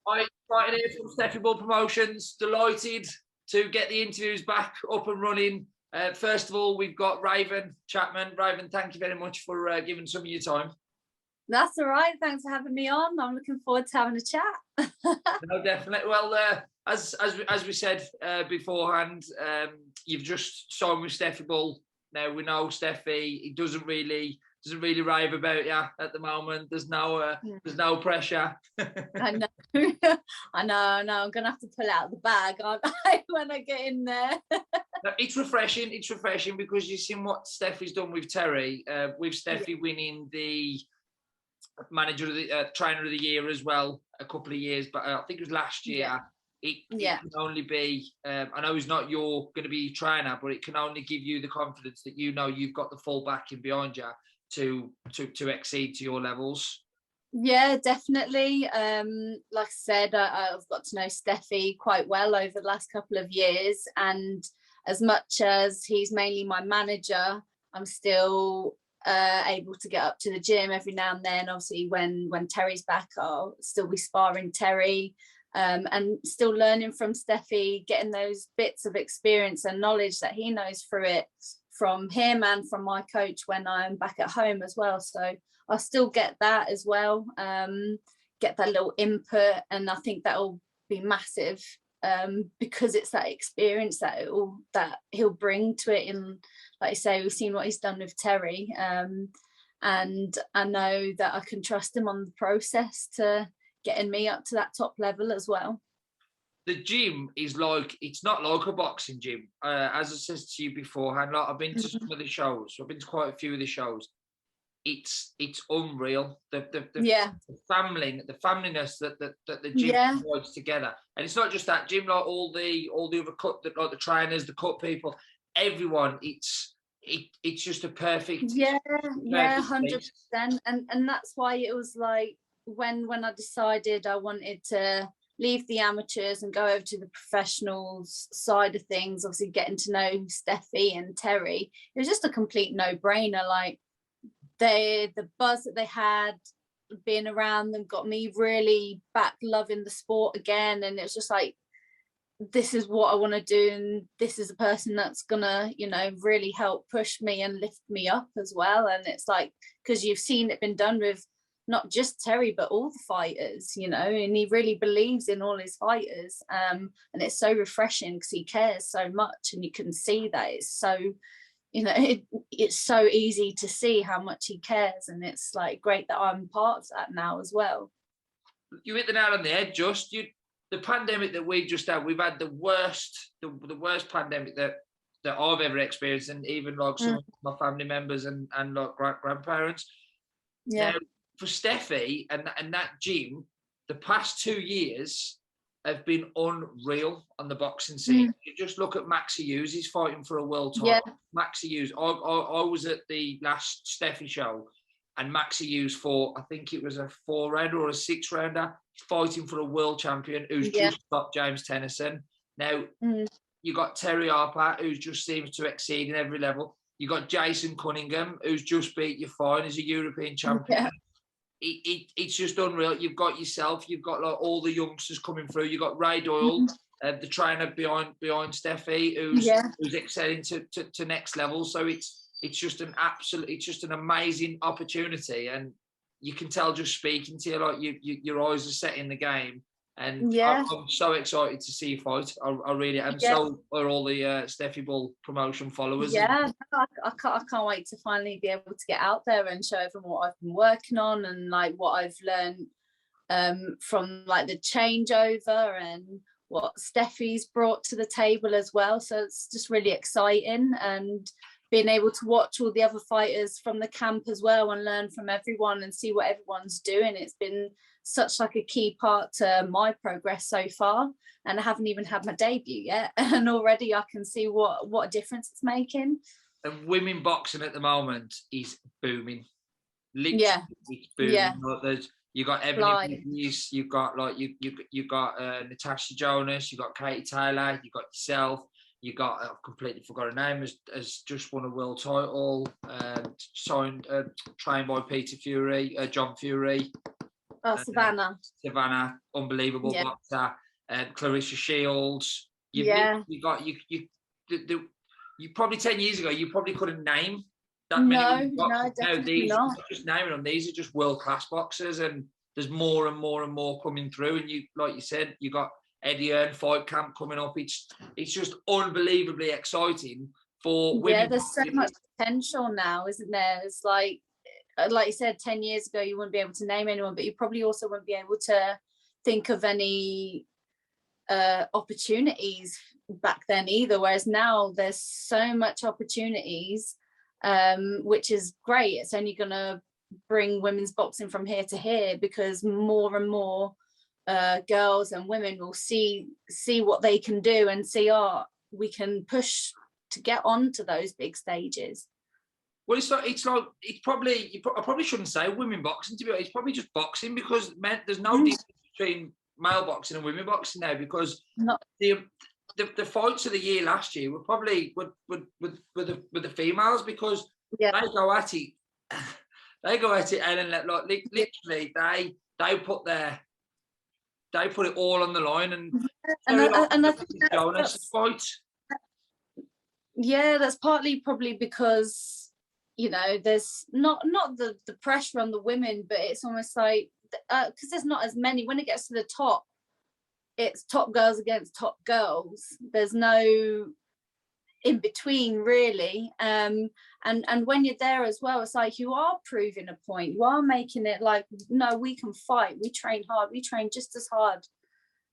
Hi, Brighton here from Stefy Bull Promotions. Delighted to get the interviews back up and running. First of all, we've got Raven Chapman. Raven, thank you very much for giving some of your time. That's all right. Thanks for having me on. I'm looking forward to having a chat. No, definitely. Well, as we said beforehand, you've just signed with Stefy Bull. Now we know Stefy. He doesn't really rave about you at the moment. There's no pressure. I know. I know. I'm gonna have to pull out the bag, aren't I, when I get in there? It's refreshing. It's refreshing because you've seen what Stefy's done with Terry. With Stefy winning the manager of the trainer of the year as well a couple of years, but I think it was last year. It can only be. I know he's not your going to be trainer, but it can only give you the confidence that you know you've got the full backing behind you to exceed to your levels. Yeah, definitely. Like I said, I've got to know Stefy quite well over the last couple of years, and as much as he's mainly my manager, I'm still able to get up to the gym every now and then. Obviously, when Terry's back, I'll still be sparring Terry, and still learning from Stefy, getting those bits of experience and knowledge that he knows through it from him and from my coach when I'm back at home as well. So I'll still get that as well, get that little input, and I think that'll be massive, because it's that experience that he'll bring to it. In, like I say, we've seen what he's done with Terry, and I know that I can trust him on the process to getting me up to that top level as well. The gym is it's not like a boxing gym. As I said to you beforehand, I've been to some of the shows. I've been to quite a few of the shows. It's unreal. The familyness that the gym provides together, and it's not just that gym. Like all the other like the trainers, the cut people, everyone. It's just a perfect. 100%. And that's why it was like when I decided I wanted to leave the amateurs and go over to the professionals side of things, obviously getting to know Stefy and Terry, it was just a complete no-brainer. Like the buzz that they had being around them got me really back loving the sport again, and it's just like, this is what I want to do, and this is a person that's gonna, really help push me and lift me up as well. And it's like, because you've seen it been done with not just Terry but all the fighters, and he really believes in all his fighters, and it's so refreshing because he cares so much, and you can see that it's so, it's so easy to see how much he cares, and it's like great that I'm part of that now as well. You hit the nail on the head. The pandemic that we just had, we've had the worst pandemic that I've ever experienced, and even like some of my family members and like grandparents. Yeah. Now, for Stefy and that gym, the past 2 years have been unreal on the boxing scene. You just look at Maxi Hughes, he's fighting for a world title. Yeah. Maxi Hughes, I was at the last Stefy show, and Maxi Hughes fought, I think it was a 4-rounder or a 6-rounder, fighting for a world champion who's just stopped James Tennyson. Now, you got Terry Harper, who just seems to exceed in every level. You got Jason Cunningham, who's just beat you fine as a European champion. Yeah. It's just unreal. You've got yourself, you've got like all the youngsters coming through. You've got Ray Doyle, the trainer behind Stefy, who's excelling to next level. So it's just an amazing opportunity, and you can tell just speaking to you, like your eyes are set in the game. And I'm so excited to see you fight. I really am. So are all the Stefy Bull promotion followers. Yeah, I can't wait to finally be able to get out there and show everyone what I've been working on, and like what I've learned from like the changeover and what Stefy's brought to the table as well. So it's just really exciting, and being able to watch all the other fighters from the camp as well and learn from everyone and see what everyone's doing. It's been such like a key part to my progress so far, and I haven't even had my debut yet, and already I can see what a difference it's making. And women boxing at the moment is booming. Literally, it's booming. Yeah. You got Ebony Bridges, you've got like you got Natasha Jonas, you got Katie Taylor, you got yourself, You got, I've completely forgot her name, has just won a world title, trained by Peter Fury, John Fury. Savannah. Savannah, unbelievable boxer. Clarissa Shields. You probably 10 years ago, you probably couldn't name that many. No, definitely not. Just naming them, these are just world-class boxers, and there's more and more and more coming through. And you, like you said, you got Eddie Hearn fight camp coming up. It's just unbelievably exciting for women. Yeah, there's so much potential now, isn't there? It's like you said, 10 years ago, you wouldn't be able to name anyone, but you probably also wouldn't be able to think of any opportunities back then either. Whereas now there's so much opportunities, which is great. It's only going to bring women's boxing from here to here, because more and more girls and women will see what they can do and see, we can push to get onto those big stages. Well, it's probably, I probably shouldn't say women boxing, to be honest. It's probably just boxing, because there's no difference between male boxing and women boxing now, because the fights of the year last year were probably with the females, because they go at it. They go at it, and then literally they put it all on the line, and I think fight. Yeah, that's partly probably because, you know, there's not the pressure on the women, but it's almost like, because there's not as many. When it gets to the top, it's top girls against top girls. There's no in between, really. And when you're there as well, it's like you are proving a point. You are making it like, no, we can fight. We train hard. We train just as hard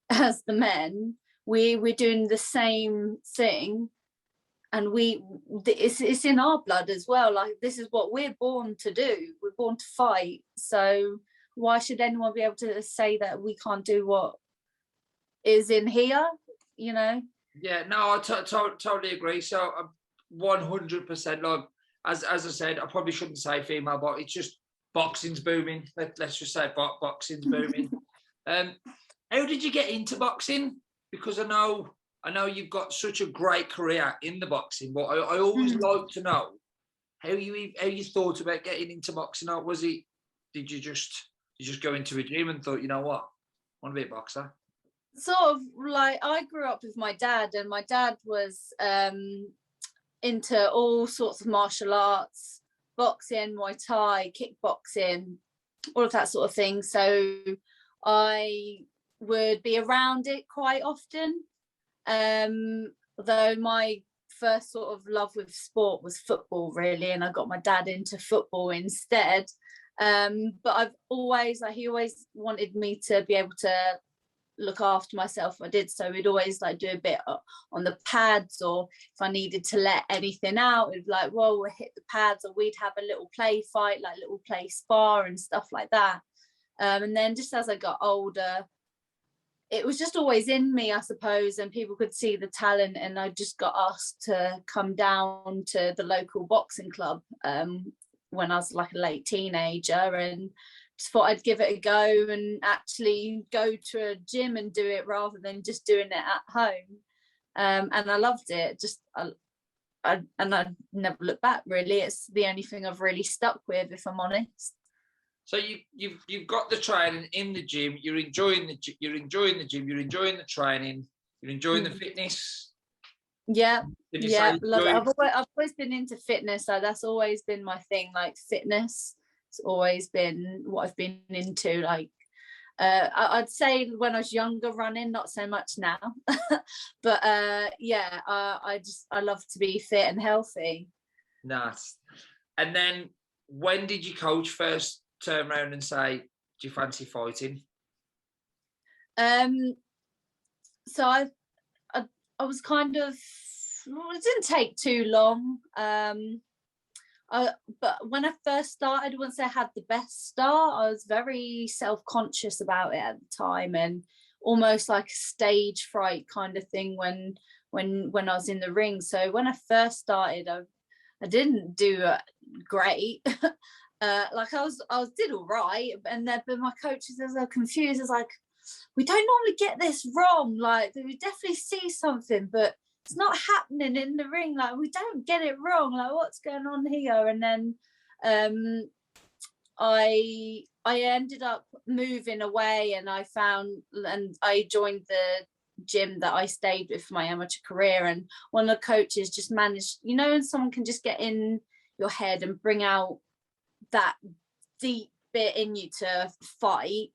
as the men. We're doing the same thing. And it's in our blood as well. Like, this is what we're born to do. We're born to fight. So why should anyone be able to say that we can't do what is in here, you know? Yeah, no, I totally agree. So 100%, like, as I said, I probably shouldn't say female, but it's just boxing's booming. Let's just say boxing's booming. How did you get into boxing? Because I know you've got such a great career in the boxing, but I always like to know how you thought about getting into boxing. Or did you just go into a gym and thought, you know what, I want to be a boxer? Sort of like, I grew up with my dad, and my dad was into all sorts of martial arts, boxing, Muay Thai, kickboxing, all of that sort of thing. So I would be around it quite often. Though my first sort of love with sport was football, really, and I got my dad into football instead. But I've always, he always wanted me to be able to look after myself. I did, so we'd always do a bit on the pads, or if I needed to let anything out, it'd we'll hit the pads, or we'd have a little play fight, little play spar and stuff like that. And then just as I got older, it was just always in me, I suppose, and people could see the talent, and I just got asked to come down to the local boxing club when I was a late teenager, and just thought I'd give it a go and actually go to a gym and do it rather than just doing it at home. And I loved it. I never looked back, really. It's the only thing I've really stuck with, if I'm honest. So you've got the training in the gym. You're enjoying the gym. You're enjoying the training. You're enjoying the fitness. Yeah, love it. I've always been into fitness. So that's always been my thing. Fitness, it's always been what I've been into. I'd say when I was younger, running, not so much now. But I love to be fit and healthy. Nice. And then, when did your coach first turn around and say, do you fancy fighting? So I was kind of, it didn't take too long. But when I first started, I wouldn't say I had the best start. I was very self-conscious about it at the time, and almost like a stage fright kind of thing when I was in the ring. So when I first started, I didn't do great. I did all right, and then but my coaches are confused. It's we don't normally get this wrong. We definitely see something, but it's not happening in the ring, like we don't get it wrong, like what's going on here? And then I ended up moving away, and I joined the gym that I stayed with for my amateur career, and one of the coaches just managed, you know, and someone can just get in your head and bring out that deep bit in you to fight.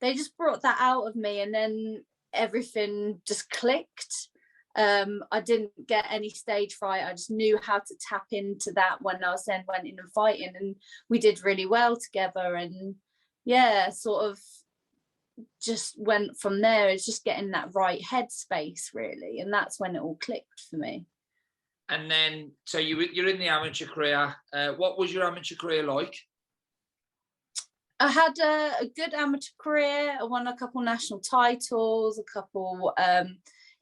They just brought that out of me, and then everything just clicked. I didn't get any stage fright. I just knew how to tap into that when I was then went in and fighting, and we did really well together. And yeah, sort of just went from there. It's just getting that right headspace, really, and that's when it all clicked for me. And then, so you're in the amateur career. What was your amateur career like? I had a good amateur career. I won a couple national titles, a couple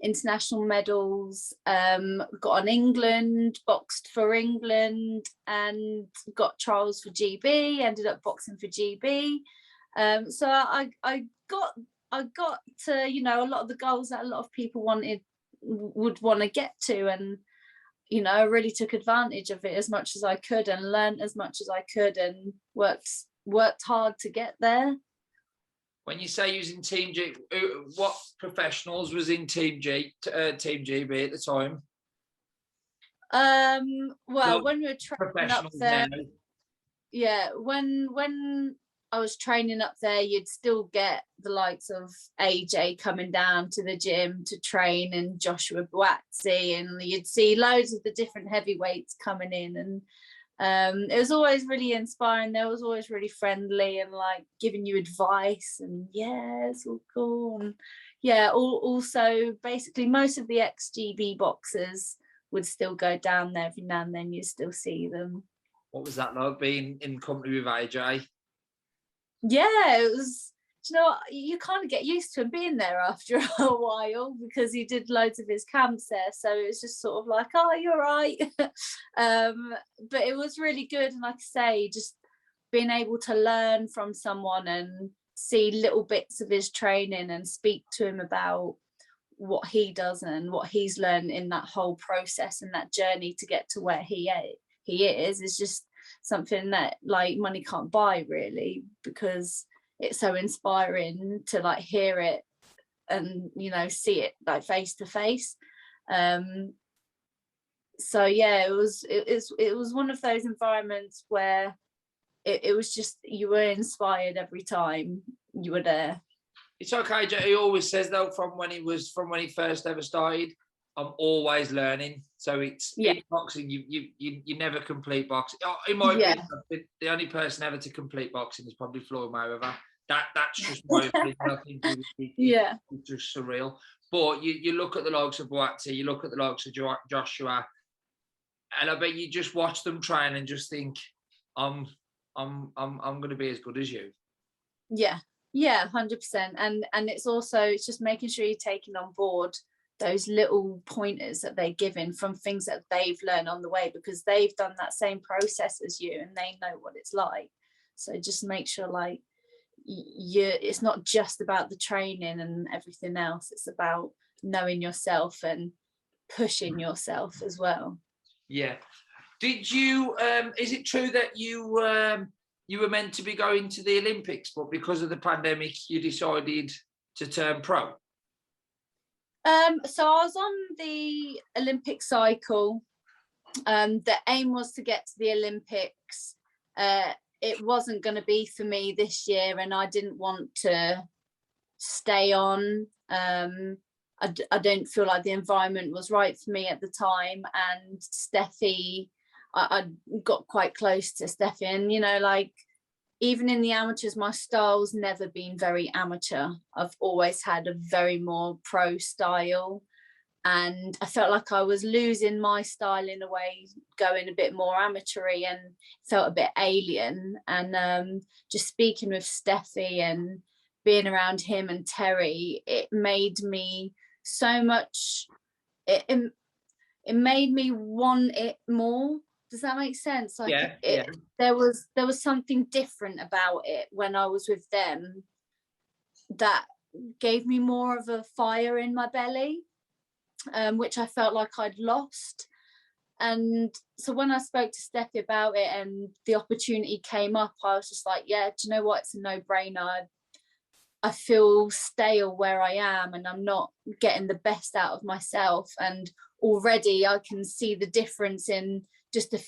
international medals, got on England, boxed for England, and got trials for GB, ended up boxing for GB. So I got to, you know, a lot of the goals that a lot of people would want to get to, and you know, I really took advantage of it as much as I could and learned as much as I could, and worked hard to get there. When you say using Team G, what professionals was in Team GB at the time? Well, when we were training up there, now. Yeah, when I was training up there, you'd still get the likes of AJ coming down to the gym to train, and Joshua Buatsi, and you'd see loads of the different heavyweights coming in, and it was always really inspiring. They was always really friendly and like giving you advice, and yeah, it's all cool. And yeah, also basically most of the ex-GB boxers would still go down there every now and then. You still see them. What was that like, being in company with AJ? Yeah, it was, you know, you kind of get used to him being there after a while, because he did loads of his camps there, so it's just sort of like, oh, you're right. But it was really good, and like I say, just being able to learn from someone and see little bits of his training and speak to him about what he does and what he's learned in that whole process and that journey to get to where he is just something that like money can't buy, really, because it's so inspiring to like hear it and, you know, see it like face to face. So yeah, it was one of those environments where it was just, you were inspired every time you were there. It's okay. He always says though, from when he first ever started, I'm always learning. So it's in boxing, you never complete boxing. In my opinion, the only person ever to complete boxing is probably Floyd Mayweather. That's just my opinion. I think it's just surreal. But you look at the likes of Buatsi, you look at the likes of Joshua, and I bet you just watch them train and just think, I'm going to be as good as you. Yeah, 100%. And it's just making sure you're taking on board those little pointers that they're giving from things that they've learned on the way, because they've done that same process as you and they know what it's like. So just make sure like it's not just about the training and everything else, it's about knowing yourself and pushing yourself as well. Yeah. Did you is it true that you were meant to be going to the Olympics, but because of the pandemic you decided to turn pro? So I was on the Olympic cycle. The aim was to get to the Olympics. It wasn't going to be for me this year, and I didn't want to stay on. I don't feel like the environment was right for me at the time. And Stefy, I got quite close to Stefy, and you know, like, even in the amateurs, my style's never been very amateur. I've always had a very more pro style, and I felt like I was losing my style in a way, going a bit more amateur-y, and felt a bit alien. And just speaking with Stefy and being around him and Terry, it made me so much, it made me want it more. Does that make sense? Like, there was something different about it when I was with them that gave me more of a fire in my belly. which I felt like I'd lost. And so when I spoke to Stefy about it and the opportunity came up, I was just like, yeah, do you know what? It's a no-brainer. I feel stale where I am and I'm not getting the best out of myself. And already I can see the difference in just a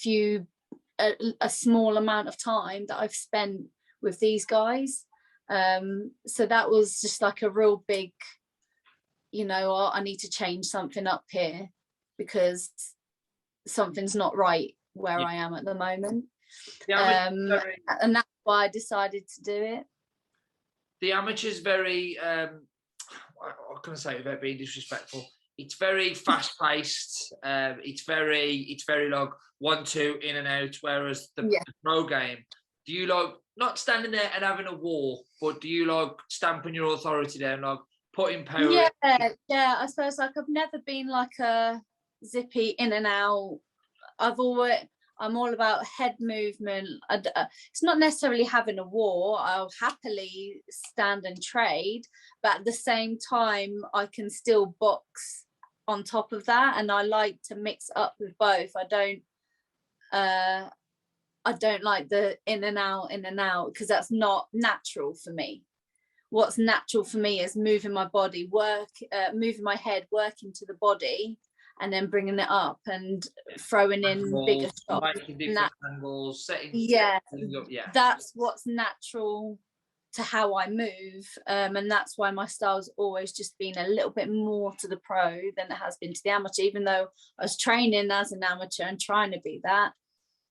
small amount of time that I've spent with these guys. So that was just like a real big, I need to change something up here because something's not right where I am at the moment. And that's why I decided to do it. The amateur's very, what can I say without being disrespectful? It's very fast paced. It's very like 1-2 in and out. Whereas the pro game, do you like not standing there and having a war, but do you like stamping your authority down, like putting power? Yeah. I suppose like I've never been like a zippy in and out. I'm all about head movement. It's not necessarily having a war. I'll happily stand and trade, but at the same time, I can still box on top of that, and I like to mix up with both. I don't like the in and out because that's not natural for me. What's natural for me is moving my body, moving my head, working to the body, and then bringing it up and throwing in bigger shots. Angles, setting up, that's what's natural to how I move. And that's why my style's always just been a little bit more to the pro than it has been to the amateur, even though I was training as an amateur and trying to be that.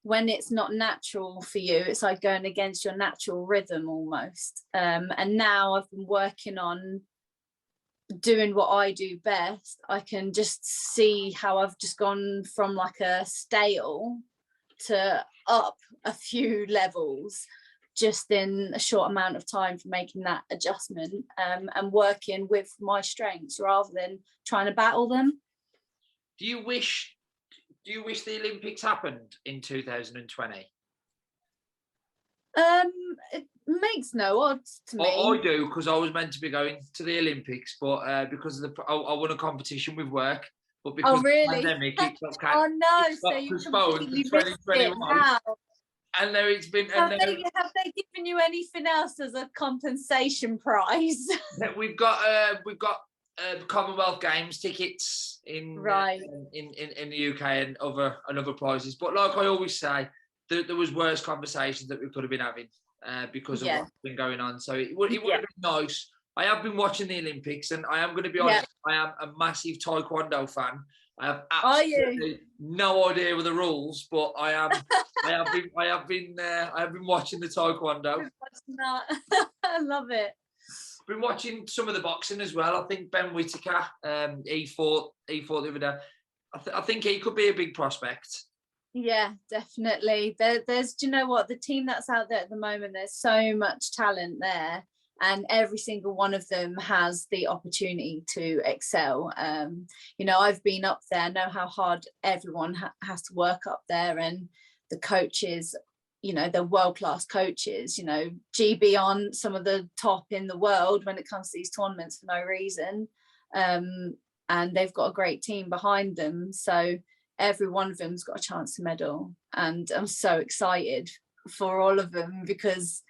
When it's not natural for you, it's like going against your natural rhythm almost. And now I've been working on doing what I do best. I can just see how I've just gone from like a stale to up a few levels just in a short amount of time for making that adjustment, and working with my strengths rather than trying to battle them. Do you wish the Olympics happened in 2020? It makes no odds to me. I do, because I was meant to be going to the Olympics, but because of I won a competition with work, but because of the pandemic, it so you completely missed it now. And now it's been. Have they given you anything else as a compensation prize? We've got Commonwealth Games tickets in the UK and other prizes. But like I always say, there was worse conversations that we could have been having because of what's been going on. So it would have been nice. I have been watching the Olympics, and I am going to be honest. I am a massive Taekwondo fan. I have absolutely no idea with the rules, but I have been watching the Taekwondo. I love it. Been watching some of the boxing as well. I think Ben Whittaker, he fought the other day. I think he could be a big prospect. Yeah, definitely. There's, do you know what, the team that's out there at the moment, there's so much talent there, and every single one of them has the opportunity to excel. I've been up there, I know how hard everyone has to work up there, and the coaches, they're world-class coaches. GB on some of the top in the world when it comes to these tournaments for no reason, and they've got a great team behind them, so every one of them's got a chance to medal, and I'm so excited for all of them because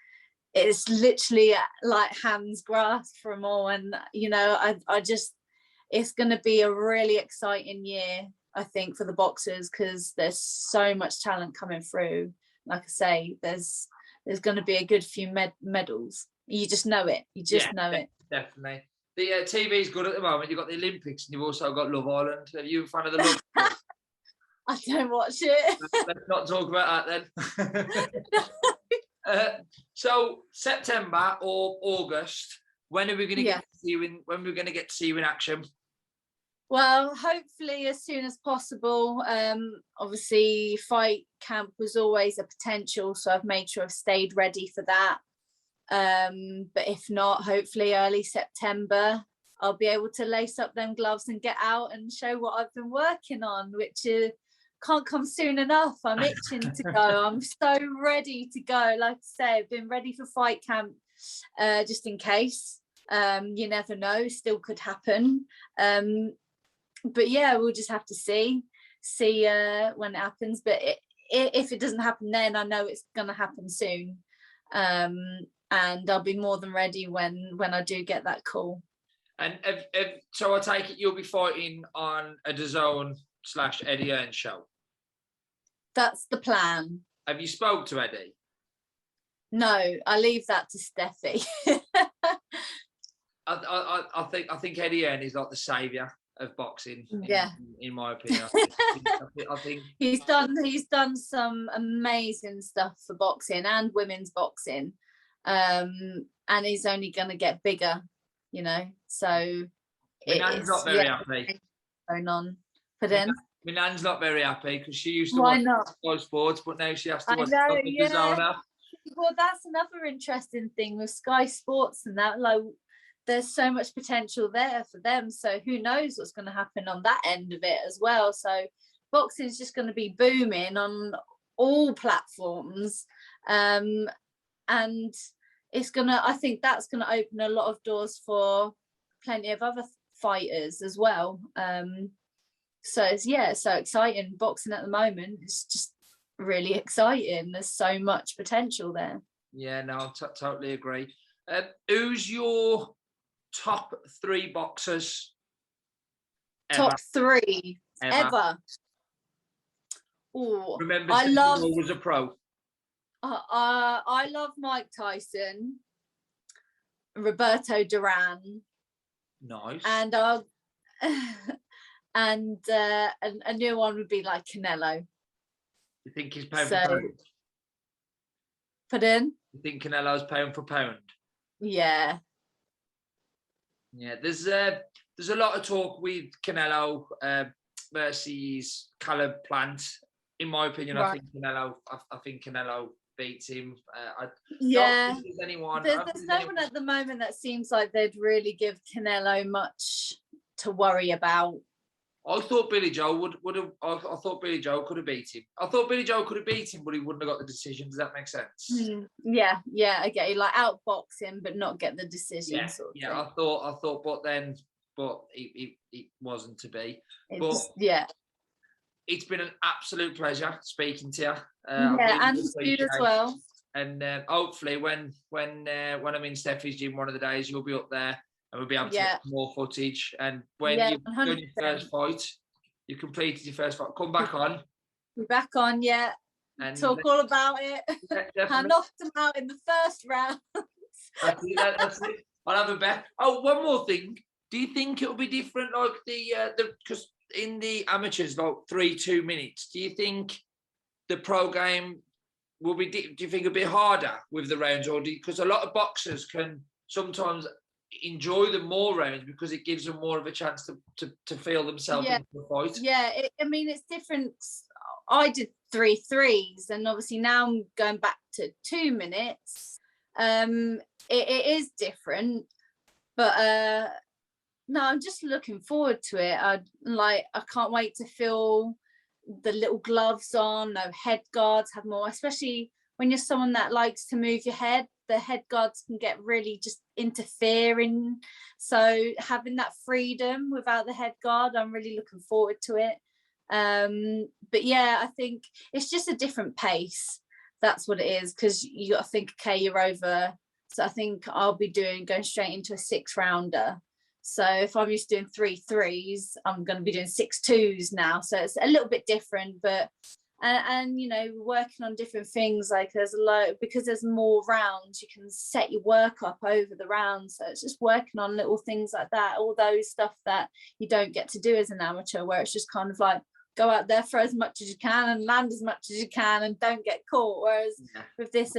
it's literally like hands grasp for them all. And I just, it's going to be a really exciting year, I think, for the boxers, because there's so much talent coming through. Like I say, there's going to be a good few medals. You just know it. Know it. Definitely. The TV is good at the moment. You've got the Olympics, and you've also got Love Island. Are you a fan of the Love Island? I don't watch it. Let's not talk about that then. So September or August, when are we going to get to see you in? When we're going to get to see you in action? Well, hopefully as soon as possible. Obviously, fight camp was always a potential, so I've made sure I've stayed ready for that. But if not, hopefully early September, I'll be able to lace up them gloves and get out and show what I've been working on, which can't come soon enough. I'm itching to go. I'm so ready to go. Like I say, I've been ready for fight camp just in case. You never know, still could happen. but yeah, we'll just have to see when it happens. But if it doesn't happen then, I know it's going to happen soon, and I'll be more than ready when I do get that call. And so I take it you'll be fighting on a DAZN/Eddie Hearn show. That's the plan. Have you spoke to Eddie? No, I leave that to Stefy. I think Eddie Hearn is like the saviour of boxing. Yeah, in my opinion, I think he's done some amazing stuff for boxing and women's boxing, and he's only going to get bigger, you know. So Nan's not very happy. Going on, but then my nan's not very happy because she used to watch Sky Sports, but now she has to watch the DAZN. Well, that's another interesting thing with Sky Sports and that. Like, there's so much potential there for them. So who knows what's going to happen on that end of it as well. So boxing is just going to be booming on all platforms, and it's gonna. I think that's going to open a lot of doors for plenty of other fighters as well. So it's so exciting. Boxing at the moment is just really exciting. There's so much potential there. Yeah, no, I totally agree. Who's your top 3 boxers ever? Top 3 ever. Oh, remember, I love. Was a pro. I love Mike Tyson, Roberto Duran. Nice. And and a new one would be like Canelo. You think he's pound for pound? Pardon? You think Canelo's pound for pound? Yeah. Yeah, there's a lot of talk with Canelo versus Caleb Plant. In my opinion, right. I think Canelo beats him. There's anyone. There's no one at the moment that seems like they'd really give Canelo much to worry about. I thought Billy Joe would have. I thought Billy Joe could have beat him. I thought Billy Joe could have beat him, but he wouldn't have got the decision. Does that make sense? Yeah, I get you. Like outbox him, but not get the decision. Yeah, sort of yeah. thing. I thought, but it wasn't to be. It's been an absolute pleasure speaking to you. And you as well. And hopefully, when I'm in Stefy's gym one of the days, you'll be up there. And we'll be able to get more footage. And when you've done your first fight, you completed your first fight, come back on. We're back on, and talk all about it. I knocked them out in the first round. That's it. I'll have a bet. Oh, one more thing. Do you think it'll be different, like because in the amateurs, like 3-2 minutes? Do you think the pro game will be? Do you think it'll be harder with the rounds, or because a lot of boxers can sometimes enjoy the more rounds because it gives them more of a chance to feel themselves in the fight? Yeah, it's different. I did 3 3s, and obviously now I'm going back to 2 minutes. It is different, but no, I'm just looking forward to it. I can't wait to feel the little gloves on, no head guards, have more, especially when you're someone that likes to move your head. The head guards can get really just interfering. So having that freedom without the head guard, I'm really looking forward to it. But yeah, I think it's just a different pace. That's what it is, because you got to think, okay, you're over. So I think I'll be going straight into a 6-rounder. So if I'm used to doing 3 3s, I'm going to be doing 6 2s now. So it's a little bit different, but and working on different things. Like there's a lot, because there's more rounds, you can set your work up over the rounds. So it's just working on little things like that, all those stuff that you don't get to do as an amateur, where it's just kind of like go out there, throw as much as you can and land as much as you can and don't get caught. Whereas with this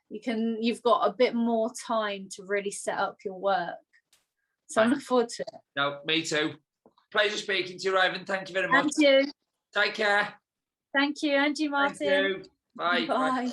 you've got a bit more time to really set up your work. So I'm looking forward to it. No, me too. Pleasure speaking to you, Raven. Thank you very much. Thank you. Take care. Thank you, Angie Martin. Thank you. Bye. Bye. Bye.